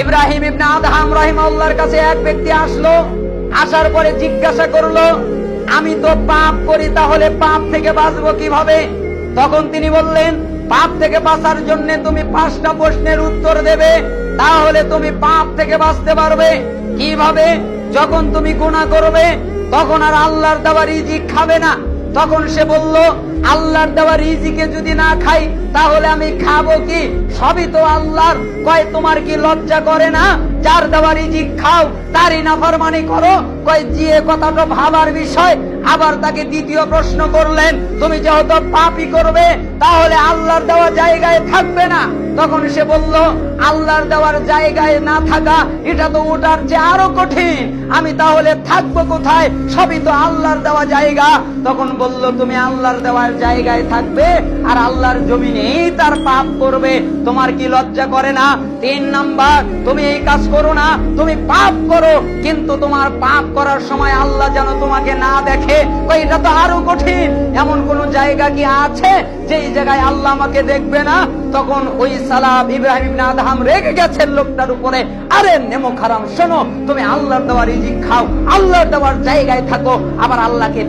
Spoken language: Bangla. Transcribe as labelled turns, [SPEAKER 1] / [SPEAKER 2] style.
[SPEAKER 1] ইব্রাহিম ইবনে আদহাম রাহিমাহুল্লাহর কাছে এক ব্যক্তি আসলো। আসার পরে জিজ্ঞাসা করলো, আমি তো পাপ করি, তাহলে পাপ থেকে বাঁচবো কিভাবে? তখন তিনি বললেন, পাপ থেকে বাঁচার জন্য তুমি 5টা প্রশ্নের উত্তর দেবে, তাহলে তুমি পাপ থেকে বাঁচতে পারবে। কিভাবে? যখন তুমি গুনাহ করবে তখন আর আল্লাহর দেওয়া রিজিক খাবে না। তখন সে বলল, আল্লাহর দেওয়া রিজিকে যদি না খাই তাহলে আমি খাবো কি? সবই তো আল্লাহর। কয়, তোমার কি লজ্জা করে না? যার দেওয়া রিজিক খাও, তারই নাফরমানি করো। কয়, জি, কথাটা ভাবার বিষয়। আবার তাকে দ্বিতীয় প্রশ্ন করলেন, তুমি যেহেতু পাপই করবে তাহলে আল্লাহর দেওয়া জায়গায় থাকবে না। তখন সে বলল, আল্লাহর দেওয়ার জায়গায় না থাকা এটা তো ওটার চেয়ে আরো কঠিন। আমি তাহলে থাকবো কোথায়? সবই তো আল্লাহর দেওয়া জায়গা। তখন বলল, তুমি আল্লাহর দেওয়ার জায়গায় থাকবে আর আল্লাহর জমিনেই তার পাপ করবে। তোমার কি লজ্জা করে না? 3 নাম্বার, তুমি এই কাজ করো না, তুমি পাপ করো, কিন্তু তোমার পাপ করার সময় আল্লাহ যেন তোমাকে না দেখে। এটা তো আরো কঠিন। এমন কোন জায়গা কি আছে যেই জায়গায় আল্লাহ আমাকে দেখবে না? তখন ওই সালাম ইব্রাহিম ইবনে আদহাম রেগে গেছেন লোকটার উপরে। আরে নেমো খারাম, শোনো, তুমি আল্লাহর দেওয়া রিজিক খাও, আল্লাহর দেওয়ার জায়গায় থাকো, আবার আল্লাহকে